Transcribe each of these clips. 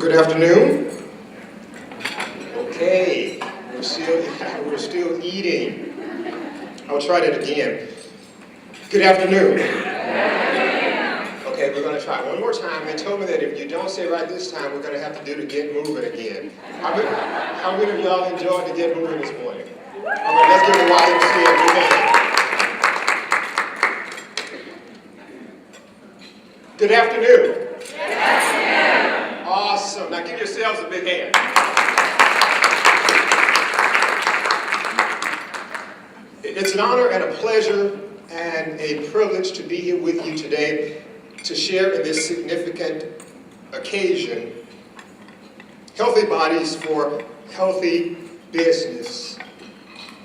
Good afternoon. Okay, we're still eating. I'll try that again. Good afternoon. Okay, we're going to try one more time. They told me that if you don't say it right this time, we're going to have to do the get moving again. How many of y'all enjoyed the get moving this morning? All right, let's give the YMCA a big hand. Good afternoon. Awesome. Now give yourselves a big hand. It's an honor and a pleasure and a privilege to be here with you today to share in this significant occasion, Healthy Bodies for Healthy Business.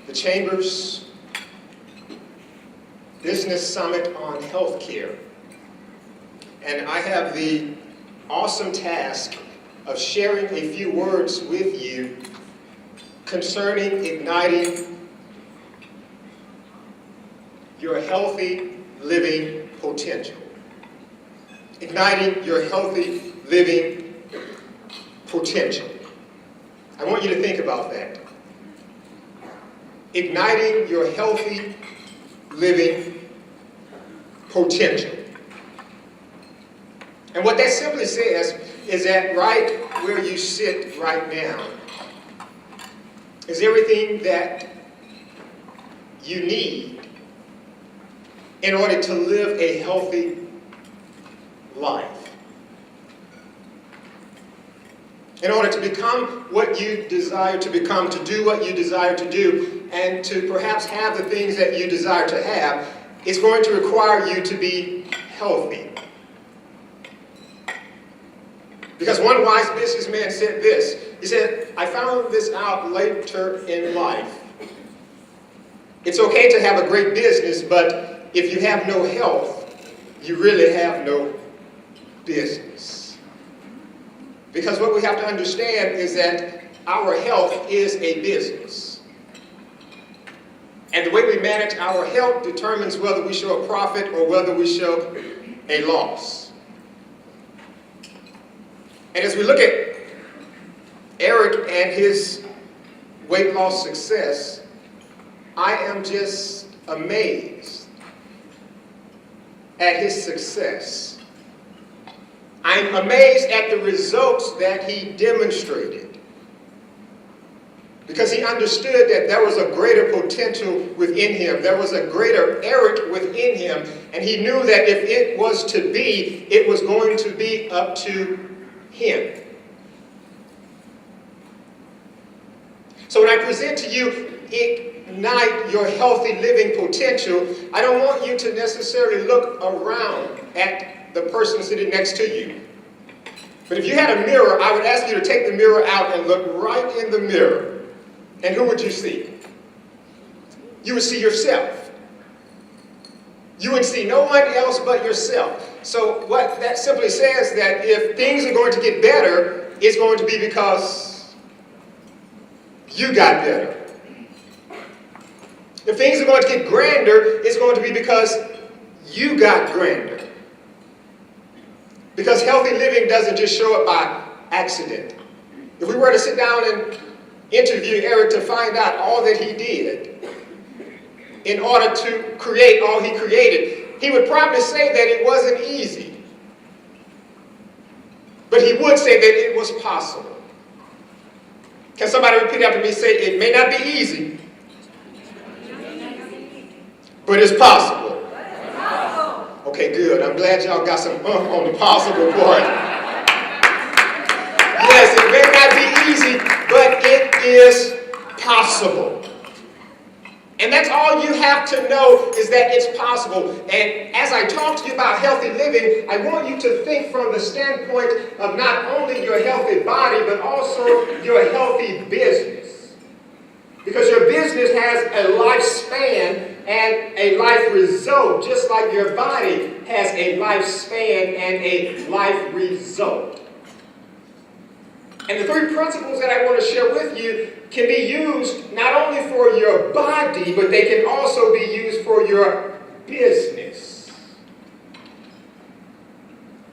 The Chamber's Business Summit on Healthcare. And I have the awesome task of sharing a few words with you concerning igniting your healthy living potential. Igniting your healthy living potential. I want you to think about that. Igniting your healthy living potential. And what that simply says is that right where you sit right now is everything that you need in order to live a healthy life. In order to become what you desire to become, to do what you desire to do, and to perhaps have the things that you desire to have, it's going to require you to be healthy. Because one wise businessman said this. He said, I found this out later in life. It's okay to have a great business, but if you have no health, you really have no business. Because what we have to understand is that our health is a business. And the way we manage our health determines whether we show a profit or whether we show a loss. And as we look at Eric and his weight loss success, I am just amazed at his success. I'm amazed at the results that he demonstrated. Because he understood that there was a greater potential within him. There was a greater Eric within him. And he knew that if it was to be, it was going to be up to him. So when I present to you, ignite your healthy living potential, I don't want you to necessarily look around at the person sitting next to you. But if you had a mirror, I would ask you to take the mirror out and look right in the mirror. And who would you see? You would see yourself. You would see no one else but yourself. So what that simply says that if things are going to get better, it's going to be because you got better. If things are going to get grander, it's going to be because you got grander. Because healthy living doesn't just show up by accident. If we were to sit down and interview Eric to find out all that he did in order to create all he created, he would probably say that it wasn't easy. But he would say that it was possible. Can somebody repeat after me? Say, it may not be easy, but it's possible. Okay, good. I'm glad y'all got some on the possible part. Yes, it may not be easy, but it is possible. And that's all you have to know is that it's possible. And as I talk to you about healthy living, I want you to think from the standpoint of not only your healthy body, but also your healthy business. Because your business has a lifespan and a life result, just like your body has a lifespan and a life result. And the three principles that I want to share with you can be used not only for your body, but they can also be used for your business.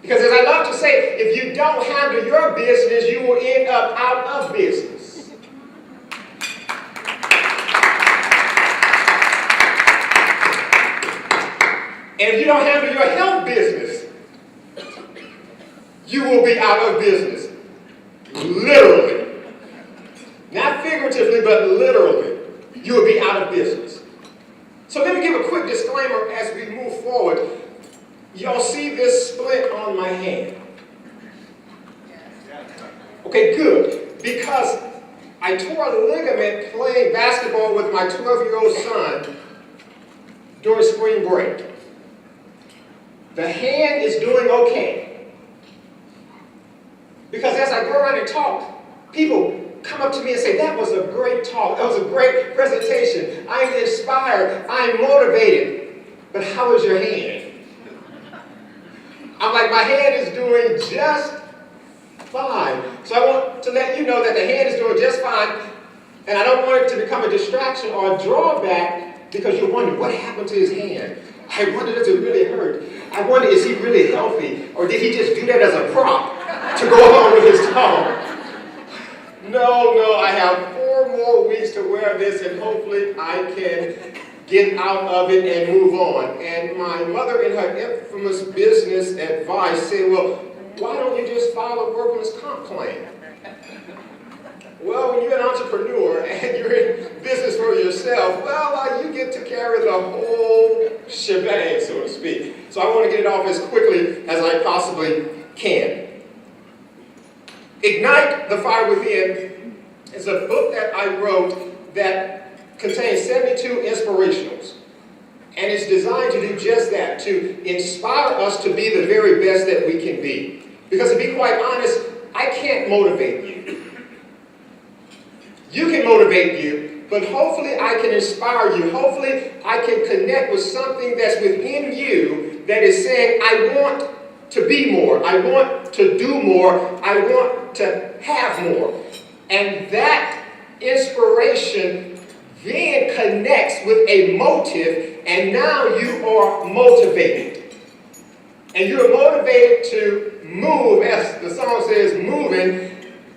Because as I love to say, if you don't handle your business, you will end up out of business. And if you don't handle your health business, you will be out of business. Literally. Not figuratively, but literally. You will be out of business. So let me give a quick disclaimer as we move forward. Y'all see this splint on my hand? Okay, good. Because I tore a ligament playing basketball with my 12-year-old son during spring break. The hand is doing okay. Because as I go around and talk, people come up to me and say, that was a great talk. That was a great presentation. I'm inspired. I'm motivated. But how is your hand? I'm like, my hand is doing just fine. So I want to let you know that the hand is doing just fine. And I don't want it to become a distraction or a drawback because you wonder, what happened to his hand? I wonder, does it really hurt? I wonder, is he really healthy? Or did he just do that as a prop to go along with his talk? No, I have 4 more weeks to wear this and hopefully I can get out of it and move on. And my mother, in her infamous business advice, said, well, why don't you just file a workman's comp claim? Well, when you're an entrepreneur and you're in business for yourself, well, you get to carry the whole shebang, so to speak. So I want to get it off as quickly as I possibly can. Ignite the Fire Within is a book that I wrote that contains 72 inspirationals. And it's designed to do just that, to inspire us to be the very best that we can be. Because to be quite honest, I can't motivate you. You can motivate you, but hopefully I can inspire you. Hopefully I can connect with something that's within you that is saying, I want to be more. I want to do more. I want to have more. And that inspiration then connects with a motive, and now you are motivated. And you're motivated to move, as the song says, moving,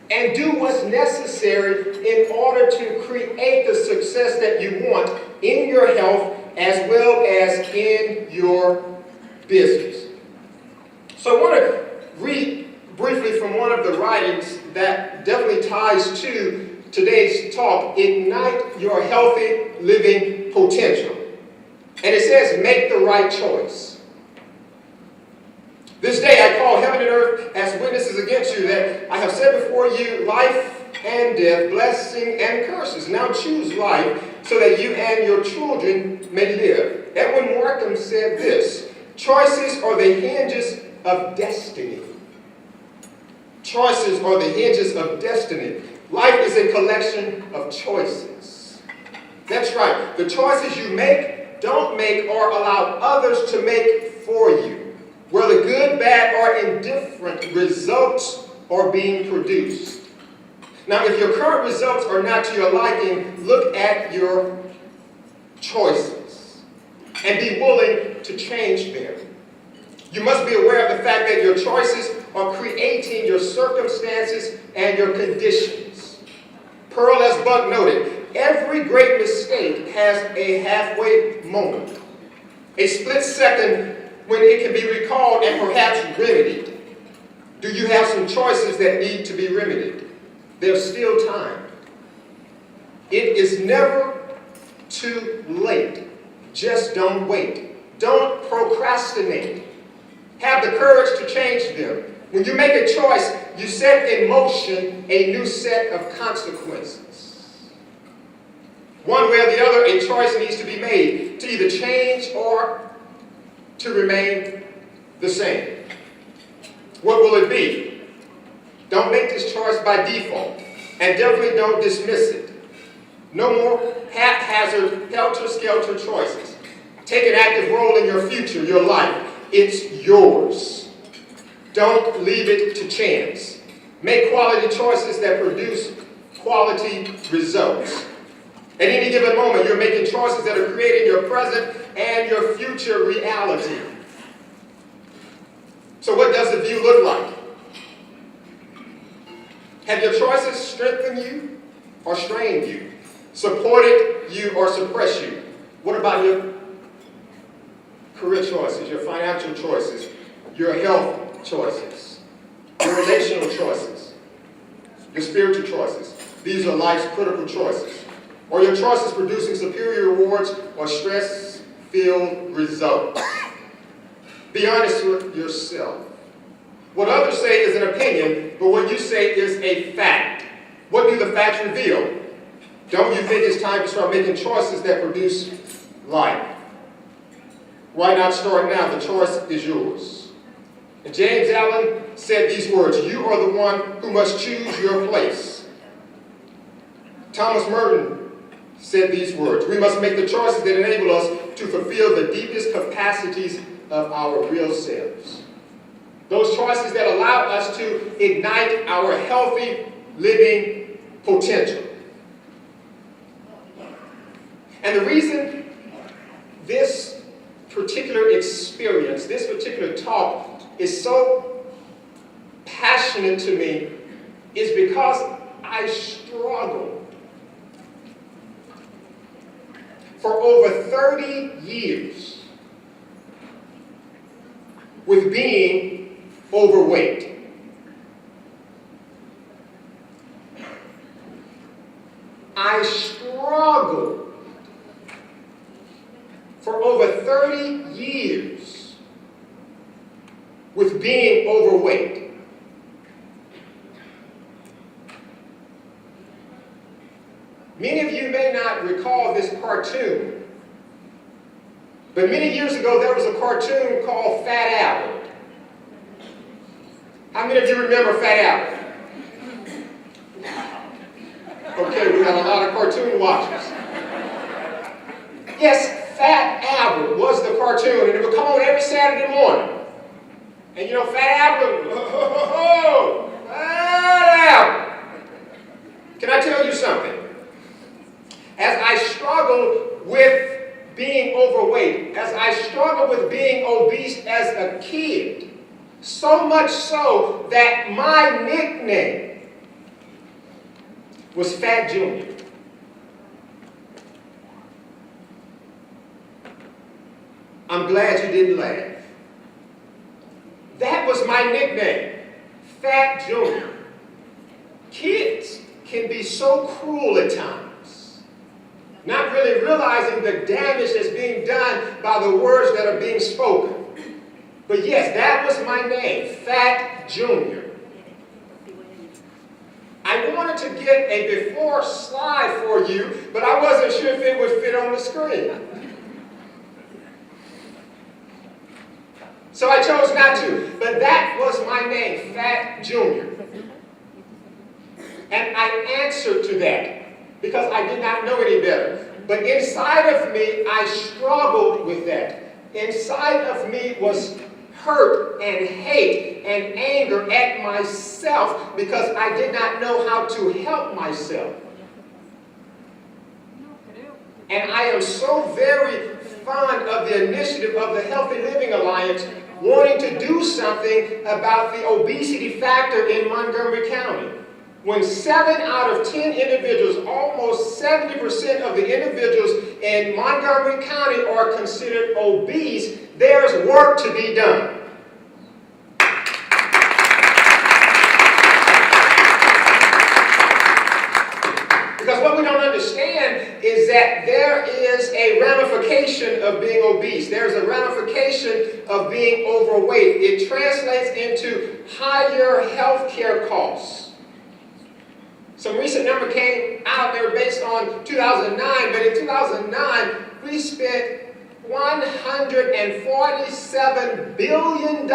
and do what's necessary in order to create the success that you want in your health as well as in your business. So I want to read briefly from one of the writings that definitely ties to today's talk, Ignite Your Healthy Living Potential. And it says, make the right choice. This day I call heaven and earth as witnesses against you that I have set before you life and death, blessing and curses. Now choose life so that you and your children may live. Edwin Markham said this, choices are the hinges of destiny. Choices are the hinges of destiny. Life is a collection of choices. That's right. The choices you make, don't make, or allow others to make for you. Whether good, bad, or indifferent, results are being produced. Now, if your current results are not to your liking, look at your choices and be willing to change them. You must be aware of the fact that your choices are creating your circumstances and your conditions. Pearl S. Buck noted, every great mistake has a halfway moment, a split second when it can be recalled and perhaps remedied. Do you have some choices that need to be remedied? There's still time. It is never too late. Just don't wait. Don't procrastinate. Have the courage to change them. When you make a choice, you set in motion a new set of consequences. One way or the other, a choice needs to be made to either change or to remain the same. What will it be? Don't make this choice by default, and definitely don't dismiss it. No more haphazard, helter-skelter choices. Take an active role in your future, your life. It's yours. Don't leave it to chance. Make quality choices that produce quality results. At any given moment, you're making choices that are creating your present and your future reality. So what does the view look like? Have your choices strengthened you or strained you? Supported you or suppressed you? What about your career choices, your financial choices, your health choices, your relational choices, your spiritual choices? These are life's critical choices. Or your choices producing superior rewards or stress-filled results? Be honest with yourself. What others say is an opinion, but what you say is a fact. What do the facts reveal? Don't you think it's time to start making choices that produce life? Why not start now? The choice is yours. And James Allen said these words, "You are the one who must choose your place." Thomas Merton said these words, "We must make the choices that enable us to fulfill the deepest capacities of our real selves." Those choices that allow us to ignite our healthy living potential. And the reason this particular experience, this particular talk is so passionate to me is because I struggled for over 30 years with being overweight. I struggled for over 30 years with being overweight. Many of you may not recall this cartoon, but many years ago there was a cartoon called Fat Albert. How many of you remember Fat Albert? Okay, we got a lot of cartoon watchers. Yes, Fat Albert was the cartoon, and it would come on every Saturday morning. And you know, Fat Albert, Fat Albert. Can I tell you something? As I struggled with being overweight, as I struggled with being obese as a kid, so much so that my nickname was Fat Junior. I'm glad you didn't laugh. That was my nickname, Fat Junior. Kids can be so cruel at times, not really realizing the damage that's being done by the words that are being spoken. But yes, that was my name, Fat Junior. I wanted to get a before slide for you, but I wasn't sure if it would fit on the screen. So I chose not to. But that was my name, Fat Junior. And I answered to that because I did not know any better. But inside of me, I struggled with that. Inside of me was hurt and hate and anger at myself because I did not know how to help myself. And I am so very fond of the initiative of the Healthy Living Alliance wanting to do something about the obesity factor in Montgomery County. When 7 out of 10 individuals, almost 70% of the individuals in Montgomery County are considered obese, there's work to be done. Because what we don't understand is that there is a ramification of being obese. There's a ramification of being overweight. It translates into higher health care costs. Some recent number came out, they were based on 2009, but in 2009, we spent $147 billion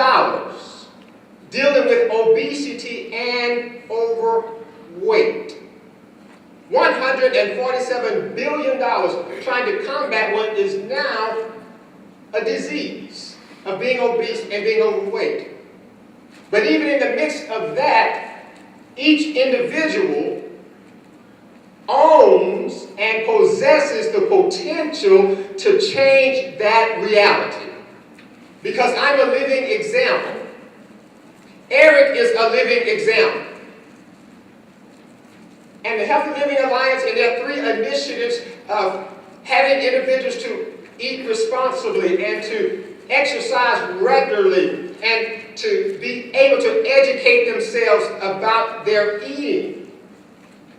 dealing with obesity and overweight. $147 billion trying to combat what is now a disease of being obese and being overweight. But even in the midst of that, each individual owns and possesses the potential to change that reality. Because I'm a living example Eric is a living example. And the Healthy Living Alliance and their 3 initiatives of having individuals to eat responsibly and to exercise regularly and to be able to educate themselves about their eating.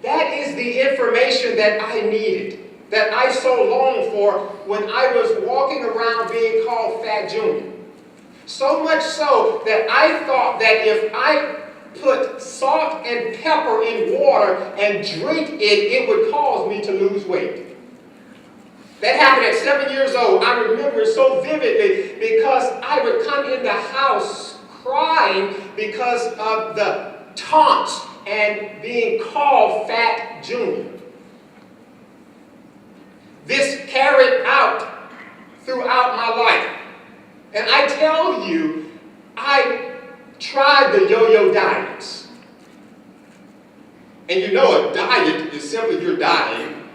That is the information that I needed, that I so longed for when I was walking around being called Fat Junior. So much so that I thought that if I put salt and pepper in water and drink it, it would cause me to lose weight. That happened at 7 years old. I remember it so vividly because I would come in the house crying because of the taunts and being called Fat Junior. This carried out throughout my life. And I tell you, I tried the yo-yo diets. And you know a diet is simply you're dying.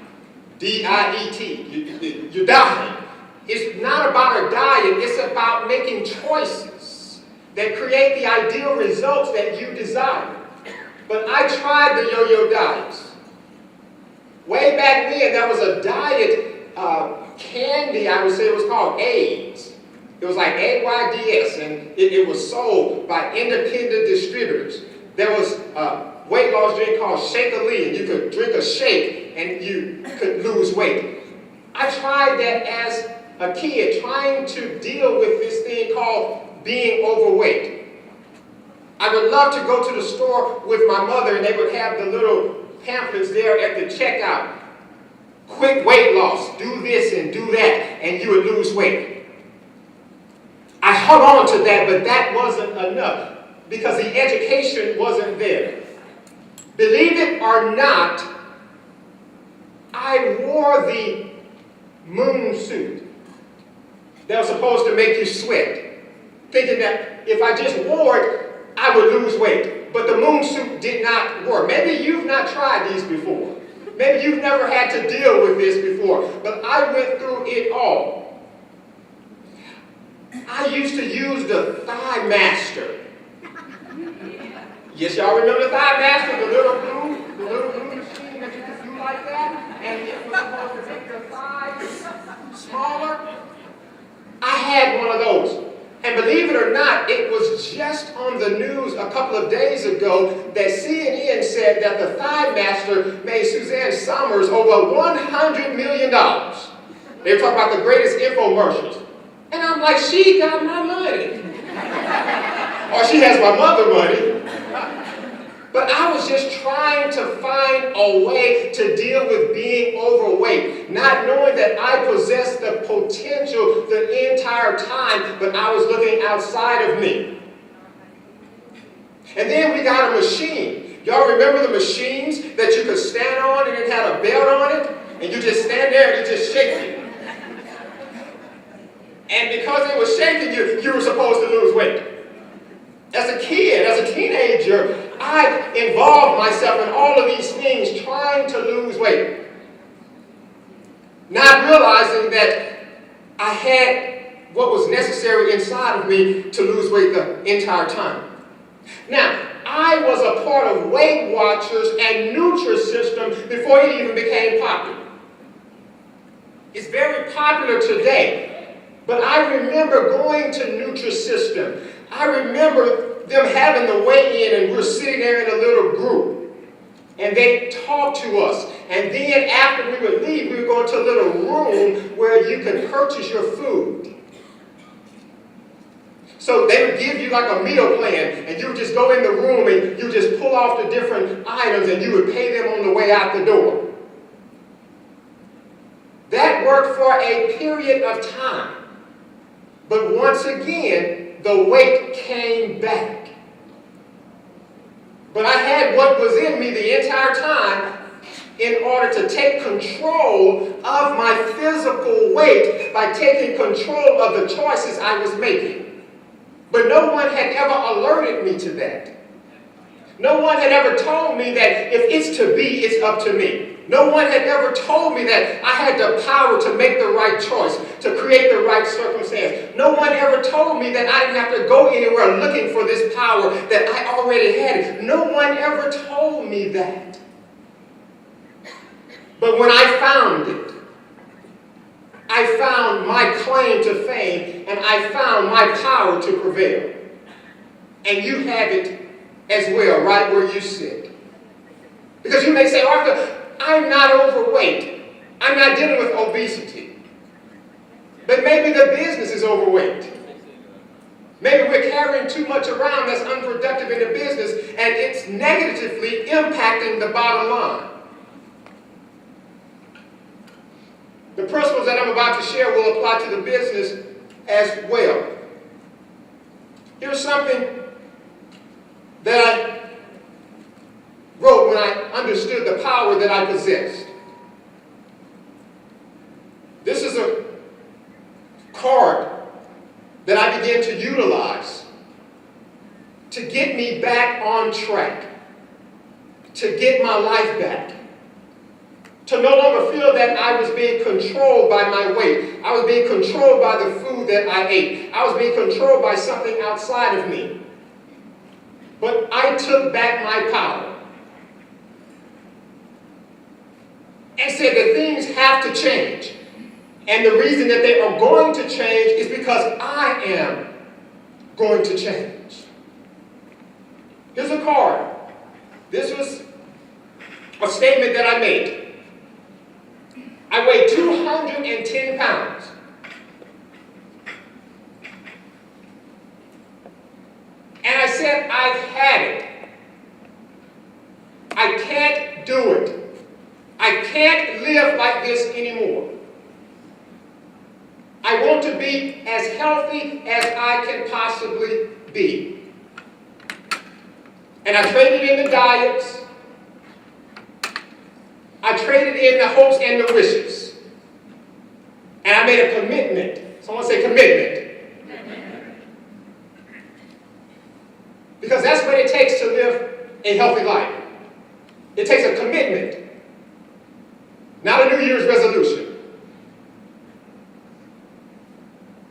D-I-E-T. You're dying. It's not about a diet. It's about making choices that create the ideal results that you desire. But I tried the yo-yo diets. Way back when, there was a diet candy, I would say it was called AIDS. It was like AYDS, and it was sold by independent distributors. There was a weight loss drink called Shake-A-Lee, and you could drink a shake and you could lose weight. I tried that as a kid, trying to deal with this thing called being overweight. I would love to go to the store with my mother, and they would have the little pamphlets there at the checkout. Quick weight loss, do this and do that, and you would lose weight. I hung on to that, but that wasn't enough because the education wasn't there. Believe it or not, I wore the moon suit that was supposed to make you sweat, thinking that if I just wore it, I would lose weight. But the moon suit did not work. Maybe you've not tried these before. Maybe you've never had to deal with this before, but I went through it all. I used to use the Thigh Master. Yes, y'all remember the Thigh Master, the little blue machine that you could do like that, and it was supposed to make your thighs smaller. I had one of those. And believe it or not, it was just on the news a couple of days ago that CNN said that the Thigh Master made Suzanne Somers over $100 million. They were talking about the greatest infomercials. And I'm like, she got my money. Or she has my mother money. But I was just trying to find a way to deal with being overweight, not knowing that I possessed the potential the entire time, but I was looking outside of me. And then we got a machine. Y'all remember the machines that you could stand on and it had a belt on it? And you just stand there and you just shake it. And because it was shaking you, you were supposed to lose weight. As a kid, as a teenager, I involved myself in all of these things trying to lose weight. Not realizing that I had what was necessary inside of me to lose weight the entire time. Now, I was a part of Weight Watchers and Nutrisystem before it even became popular. It's very popular today, but I remember going to Nutrisystem. I remember them having the weigh-in, and we're sitting there in a little group, and they talked to us. And then after we would leave, we would go into a little room where you could purchase your food. So they would give you like a meal plan, and you would just go in the room and you just pull off the different items, and you would pay them on the way out the door. That worked for a period of time. But once again, the weight came back. But I had what was in me the entire time in order to take control of my physical weight by taking control of the choices I was making. But no one had ever alerted me to that. No one had ever told me that if it's to be, it's up to me. No one had ever told me that I had the power to make the right choice, to create the right circumstance. No one ever told me that I didn't have to go anywhere looking for this power, that I already had it. No one ever told me that. But when I found it, I found my claim to fame, and I found my power to prevail. And you have it as well, right where you sit. Because you may say, Arthur, I'm not overweight. I'm not dealing with obesity. But maybe the business is overweight. Maybe we're carrying too much around that's unproductive in the business, and it's negatively impacting the bottom line. The principles that I'm about to share will apply to the business as well. Here's something that I wrote when I understood the power that I possessed. This is a card that I began to utilize to get me back on track, to get my life back, to no longer feel that I was being controlled by my weight. I was being controlled by the food that I ate. I was being controlled by something outside of me. But I took back my power and said that things have to change. And the reason that they are going to change is because I am going to change. Here's a card. This was a statement that I made. I weigh 210 pounds. And I said, I've had it. I can't do it. I can't live like this anymore. I want to be as healthy as I can possibly be. And I traded in the diets. I traded in the hopes and the wishes. And I made a commitment. Someone say commitment. Because that's what it takes to live a healthy life. It takes a commitment. Not a New Year's resolution.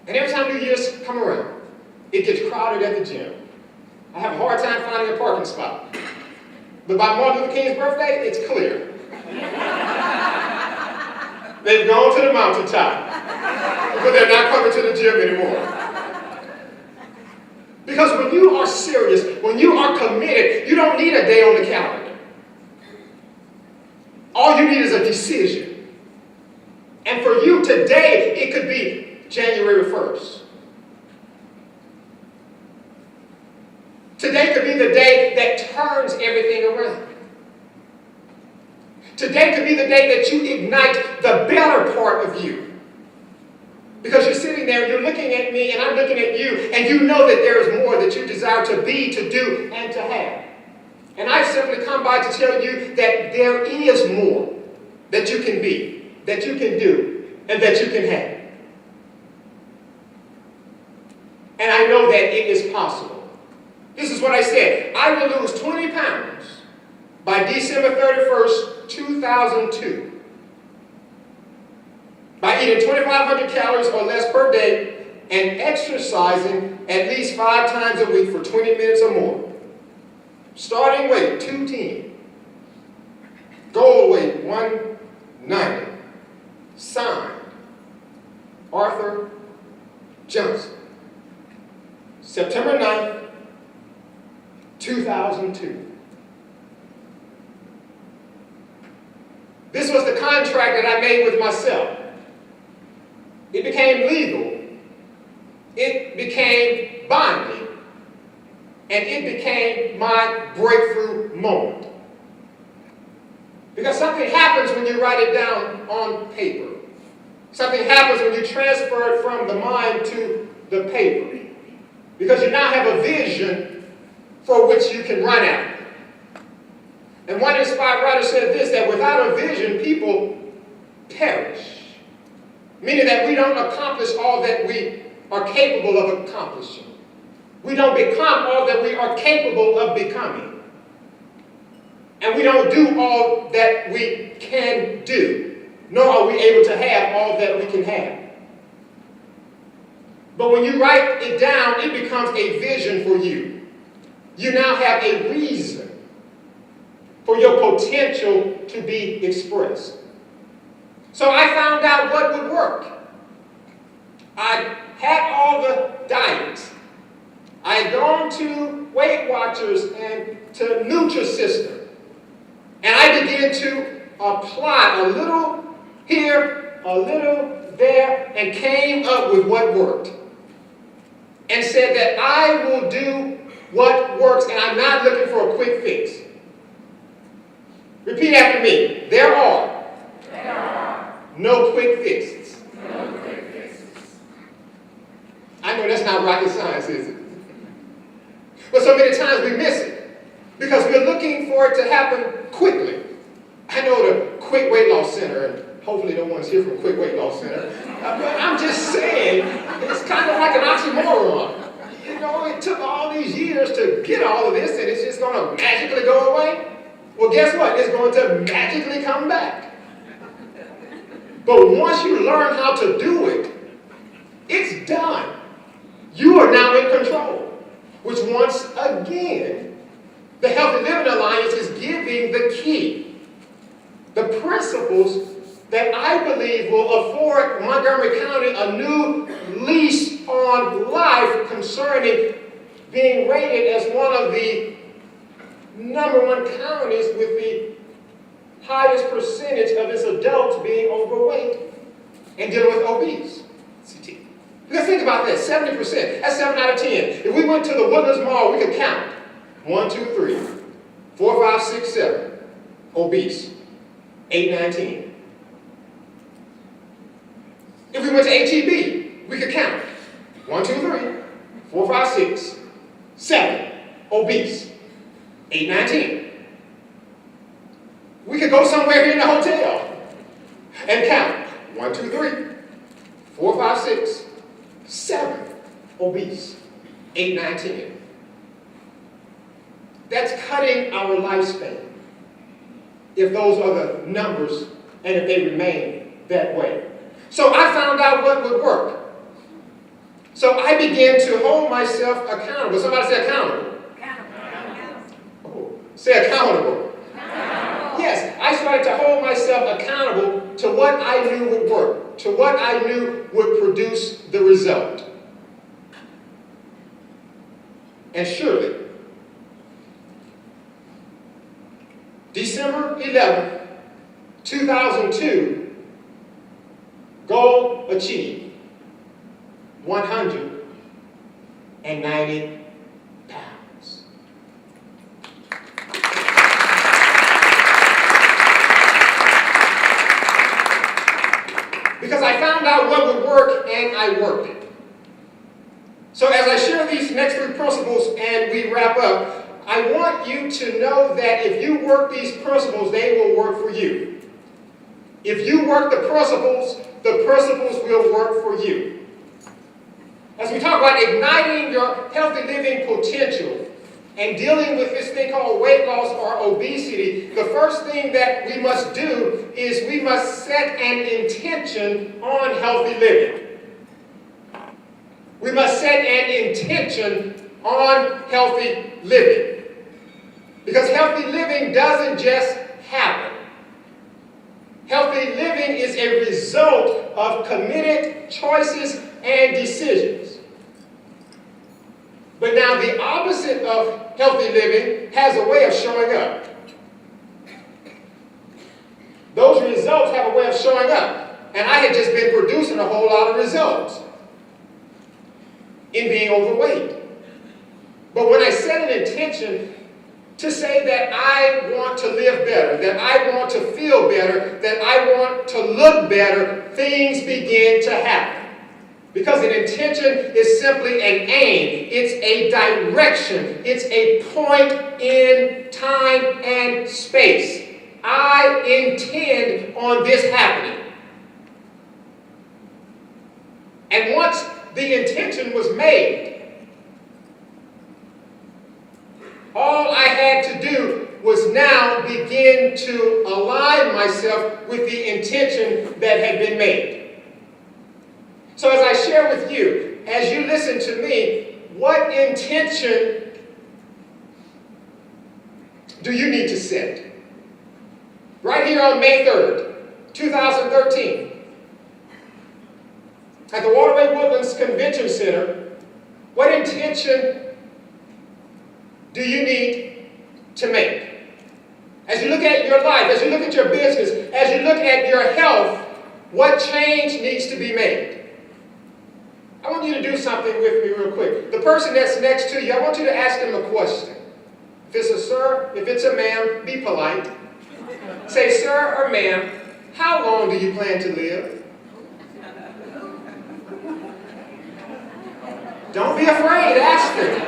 And every time New Year's come around, it gets crowded at the gym. I have a hard time finding a parking spot. But by Martin Luther King's birthday, it's clear. They've gone to the mountaintop. But they're not coming to the gym anymore. Because when you are serious, when you are committed, you don't need a day on the calendar. All you need is a decision. And for you today, it could be January 1st. Today could be the day that turns everything around. Today could be the day that you ignite the better part of you. Because you're sitting there and you're looking at me and I'm looking at you, and you know that there is more that you desire to be, to do, and to have. And I've simply come by to tell you that there is more that you can be, that you can do, and that you can have. And I know that it is possible. This is what I said. I will lose 20 pounds by December 31st, 2002. By eating 2,500 calories or less per day and exercising at least 5 times a week for 20 minutes or more. Starting weight, 210. Goal weight, 190. Signed, Arthur Johnson. September 9th, 2002. This was the contract that I made with myself. It became legal. It became binding. And it became my breakthrough moment. Because something happens when you write it down on paper. Something happens when you transfer it from the mind to the paper. Because you now have a vision for which you can run after. And one inspired writer said this, that without a vision, people perish. Meaning that we don't accomplish all that we are capable of accomplishing. We don't become all that we are capable of becoming. And we don't do all that we can do, nor are we able to have all that we can have. But when you write it down, it becomes a vision for you. You now have a reason for your potential to be expressed. So I found out what would work. I had all the diets. I had gone to Weight Watchers and to Nutrisystem. And I began to apply a little here, a little there, and came up with what worked. And said that I will do what works, and I'm not looking for a quick fix. Repeat after me. There are no quick fixes. I know that's not rocket science, is it? But so many times we miss it because we're looking for it to happen quickly. I know the Quick Weight Loss Center, and hopefully no one's here from Quick Weight Loss Center. But I'm just saying, it's kind of like an oxymoron. You know, it took all these years to get all of this, and it's just going to magically go away. Well, guess what? It's going to magically come back. But once you learn how to do it, it's done. You are now in control. Which once again, the Healthy Living Alliance is giving the key. The principles that I believe will afford Montgomery County a new lease on life concerning being rated as one of the #1 counties with the highest percentage of its adults being overweight and dealing with obesity. Let's think about that, 70%. That's 7 out of 10. If we went to the Woodlands Mall, we could count. 1, 2, 3, 4, 5, 6, 7. Obese. 8, 9, 10. If we went to HEB, we could count. 1, 2, 3, 4, 5, 6, 7. Obese. 8, 9, 10. We could go somewhere here in the hotel and count. 1, 2, 3, 4, 5, 6, 7. Obese. 8, 9, 10. That's cutting our lifespan if those are the numbers and if they remain that way. So I found out what would work. So I began to hold myself accountable. Somebody say accountable. Oh, say accountable. Yes, I started to hold myself accountable to what I knew would work, to what I knew would produce the result. And surely, December 11th, 2002, goal achieved, 190 pounds. Because I found out what would work and I worked it. So as I share these next 3 principles and we wrap up, I want you to know that if you work these principles, they will work for you. If you work the principles will work for you. As we talk about igniting your healthy living potential and dealing with this thing called weight loss or obesity, the first thing that we must do is we must set an intention on healthy living. We must set an intention on healthy living. Because healthy living doesn't just happen. Healthy living is a result of committed choices and decisions. But now the opposite of healthy living has a way of showing up. Those results have a way of showing up. And I had just been producing a whole lot of results in being overweight. But when I set an intention to say that I want to live better, that I want to feel better, that I want to look better, things begin to happen. Because an intention is simply an aim. It's a direction. It's a point in time and space. I intend on this happening. And once the intention was made, all I had to do was now begin to align myself with the intention that had been made. So as I share with you, as you listen to me, what intention do you need to set? Right here on May 3rd, 2013, at the Waterway Woodlands Convention Center, what intention do you need to make? As you look at your life, as you look at your business, as you look at your health, what change needs to be made? I want you to do something with me real quick. The person that's next to you, I want you to ask them a question. If it's a sir, if it's a ma'am, be polite. Say, sir or ma'am, how long do you plan to live? Don't be afraid, ask them.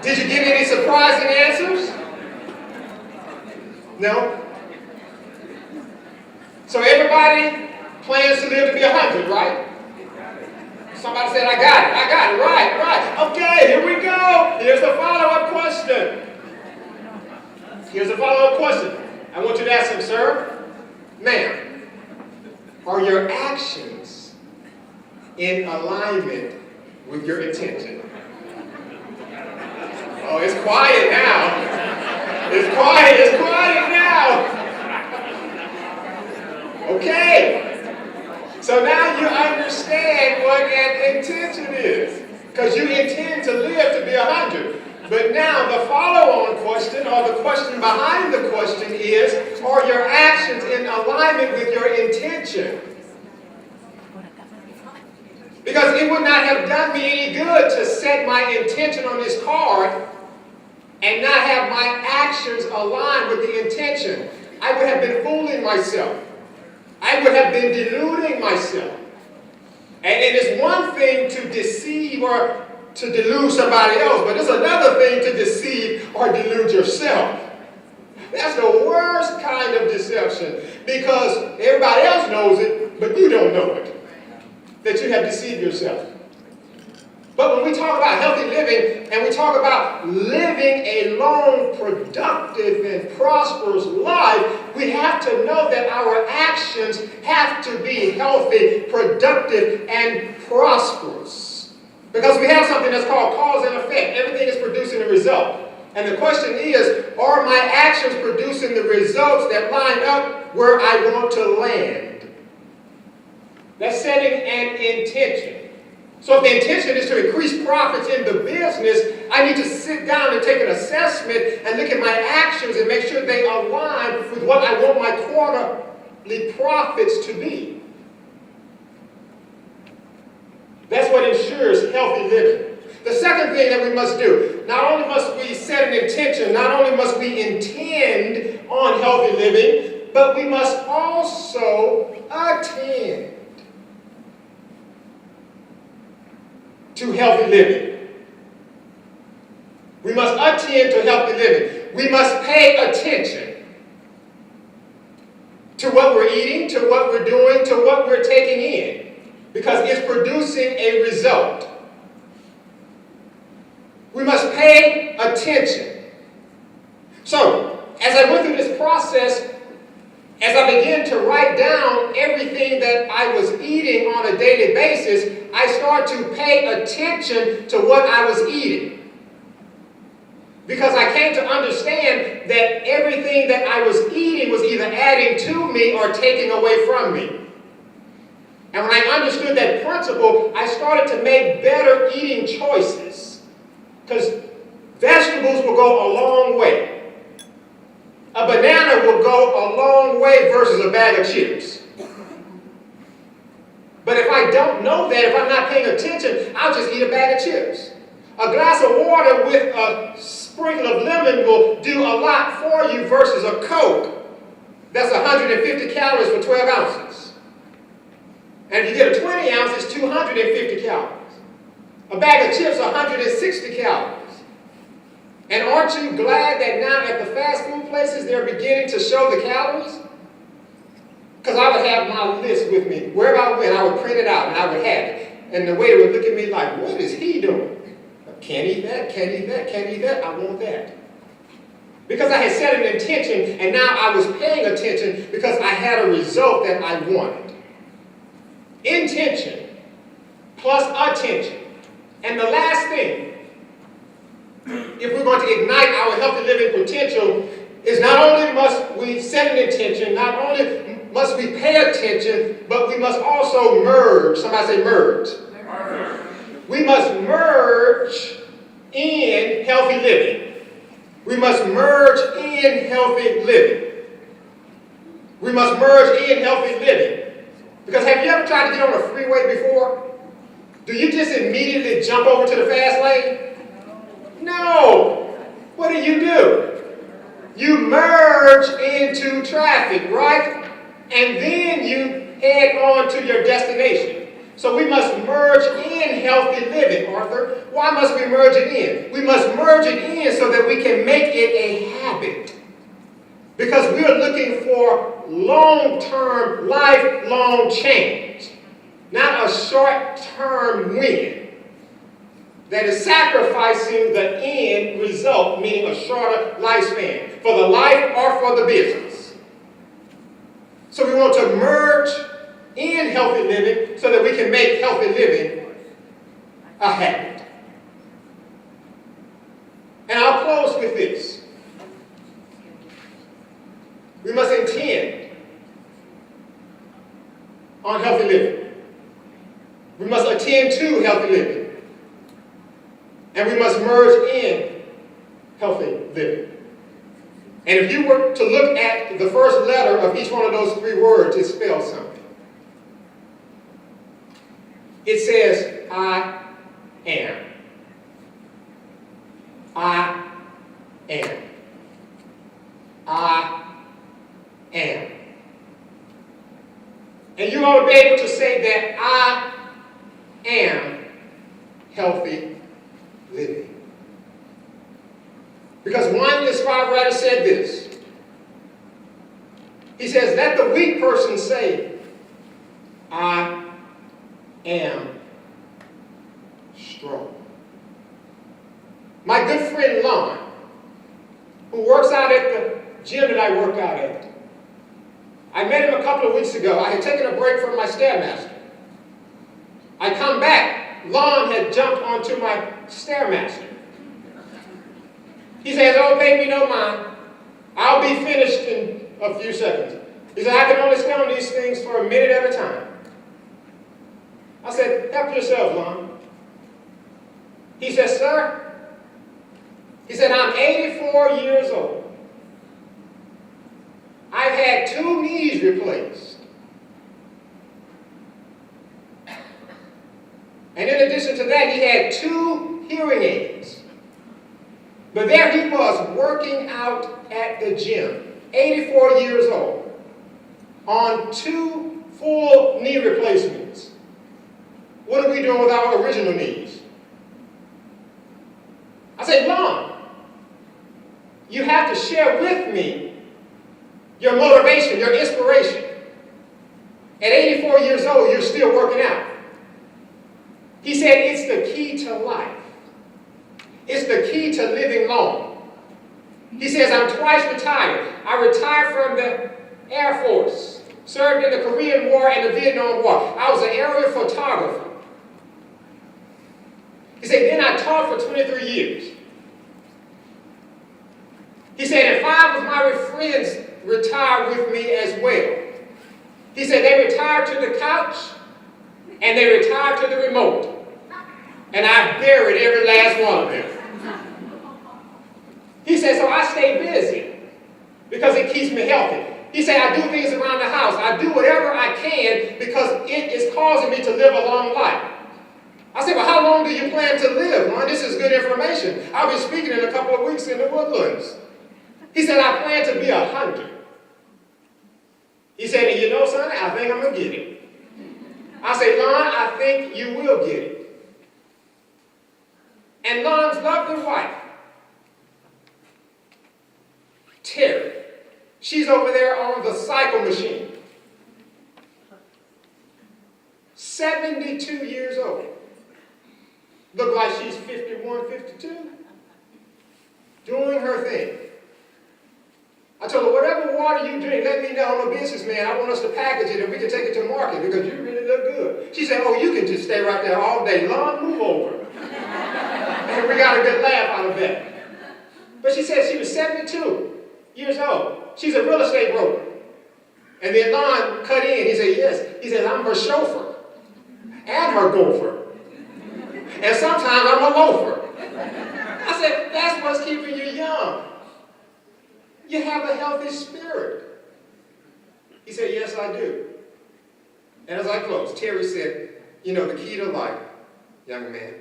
Did you get any surprising answers? No? So everybody plans to live to be 100, right? Somebody said, I got it, right. Okay, here we go. Here's the follow-up question. I want you to ask him, sir, ma'am, are your actions in alignment with your intention? Oh, it's quiet now. It's quiet now. Okay. So now you understand what an intention is. Because you intend to live to be 100. But now the follow-on question, or the question behind the question is, are your actions in alignment with your intention? Because it would not have done me any good to set my intention on this card and not have my actions aligned with the intention. I would have been fooling myself. I would have been deluding myself. And it is one thing to deceive or to delude somebody else, but it's another thing to deceive or delude yourself. That's the worst kind of deception, because everybody else knows it, but you don't know it, that you have deceived yourself. But when we talk about healthy living, and we talk about living a long, productive, and prosperous life, we have to know that our actions have to be healthy, productive, and prosperous. Because we have something that's called cause and effect. Everything is producing a result. And the question is, are my actions producing the results that line up where I want to land? That's setting an intention. So if the intention is to increase profits in the business, I need to sit down and take an assessment and look at my actions and make sure they align with what I want my quarterly profits to be. That's what ensures healthy living. The second thing that we must do, not only must we set an intention, not only must we intend on healthy living, but we must also attend to healthy living. We must attend to healthy living. We must pay attention to what we're eating, to what we're doing, to what we're taking in, because it's producing a result. We must pay attention. So, as I went through this process, as I began to write down everything that I was eating on a daily basis, I started to pay attention to what I was eating. Because I came to understand that everything that I was eating was either adding to me or taking away from me. And when I understood that principle, I started to make better eating choices. Because vegetables will go a long way. A banana will go a long way versus a bag of chips. But if I don't know that, if I'm not paying attention, I'll just eat a bag of chips. A glass of water with a sprinkle of lemon will do a lot for you versus a Coke that's 150 calories for 12 ounces. And if you get a 20 ounce, it's 250 calories. A bag of chips, 160 calories. And aren't you glad that now at the fast places, they're beginning to show the calories. Because I would have my list with me. Wherever I went, I would print it out and I would have it. And the waiter would look at me like, what is he doing? Can't eat that, can't eat that, can't eat that, I want that. Because I had set an intention and now I was paying attention because I had a result that I wanted. Intention plus attention. And the last thing, if we're going to ignite our healthy living potential, is not only must we set an intention, not only must we pay attention, but we must also merge. Somebody say merge. We must merge in healthy living. We must merge in healthy living. We must merge in healthy living. Because have you ever tried to get on a freeway before? Do you just immediately jump over to the fast lane? No. What do? You merge into traffic, right? And then you head on to your destination. So we must merge in healthy living, Arthur. Why must we merge it in? We must merge it in so that we can make it a habit. Because we are looking for long-term, lifelong change, not a short-term win that is sacrificing the end result, meaning a shorter lifespan, for the life or for the business. So we want to merge in healthy living so that we can make healthy living a habit. And I'll close with this. We must intend on healthy living. We must attend to healthy living. And we must merge in healthy living. And if you were to look at the first letter of each one of those three words, it spells something. It says, I am. I am. I am. And you ought to be able to say that I am healthy living. Because one inspired writer said this. He says, let the weak person say, I am strong. My good friend Lon, who works out at the gym that I work out at, I met him a couple of weeks ago. I had taken a break from my Stairmaster. I come back, Lon had jumped onto my Stairmaster. He says, oh, baby, don't mind. I'll be finished in a few seconds. He said, I can only stay on these things for a minute at a time. I said, help yourself, Lon. He said, sir, he said, I'm 84 years old. I've had 2 knees replaced. And in addition to that, he had 2 hearing aids. But there he was working out at the gym, 84 years old, on 2 full knee replacements. What are we doing with our original knees? I said, Lon, you have to share with me your motivation, your inspiration. At 84 years old, you're still working out. He said, it's the key to life. It's the key to living long. He says, I'm twice retired. I retired from the Air Force, served in the Korean War and the Vietnam War. I was an aerial photographer. He said, then I taught for 23 years. He said, and 5 of my friends retired with me as well. He said, they retired to the couch and they retired to the remote. And I buried every last one of them. He said, so I stay busy because it keeps me healthy. He said, I do things around the house. I do whatever I can because it is causing me to live a long life. I said, well, how long do you plan to live, Ron? This is good information. I'll be speaking in a couple of weeks in the Woodlands. He said, I plan to be 100. He said, and you know, son, I think I'm going to get it. I said, Lon, I think you will get it. And Lon's lovely wife, Terry, She's over there on the cycle machine. 72 years old. Look like she's 51, 52. Doing her thing. I told her, whatever water you drink, let me know. I'm a businessman. I want us to package it and we can take it to market because you really look good. She said, oh, you can just stay right there all day long. Move over. And we got a good laugh out of that. But she said she was 72 years old. She's a real estate broker. And then Lon cut in. He said, yes. He said, I'm her chauffeur and her gopher. And sometimes I'm a loafer. I said, that's what's keeping you young. You have a healthy spirit. He said, yes, I do. And as I close, Terry said, you know, the key to life, young man,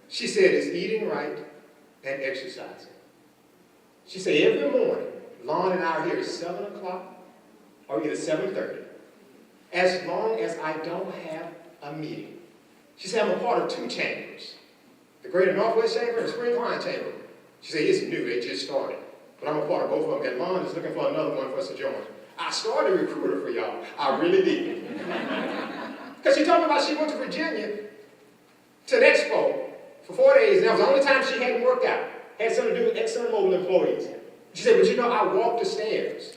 she said, is eating right and exercising. She said, every morning, Lon and I are here at 7 o'clock or either 7:30, as long as I don't have a meeting. She said, I'm a part of 2 chambers, the Greater Northwest Chamber and the Spring Pine Chamber. She said, it's new, they just started. But I'm a part of both of them, and Lon is looking for another one for us to join. I started a recruiter for y'all. I really did. Because she told me about she went to Virginia to an expo for 4 days, and that was the only time she hadn't worked out. Had something to do with ExxonMobil employees. She said, but you know, I walked the stairs.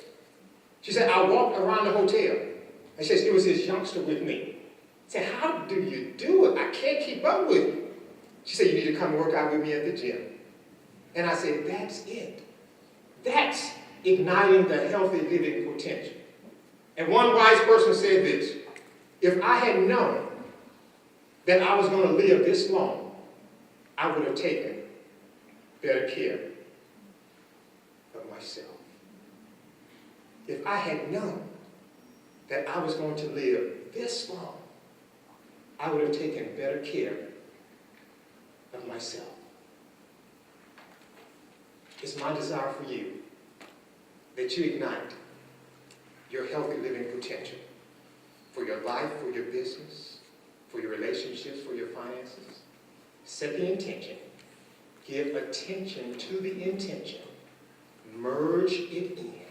She said, I walked around the hotel. And she said, it was this youngster with me. I said, how do you do it? I can't keep up with you. She said, you need to come work out with me at the gym. And I said, that's it. That's igniting the healthy living potential. And one wise person said this, if I had known that I was going to live this long, I would have taken better care of myself. If I had known that I was going to live this long, I would have taken better care of myself. It's my desire for you that you ignite your healthy living potential for your life, for your business, for your relationships, for your finances. Set the intention. Give attention to the intention. Merge it in.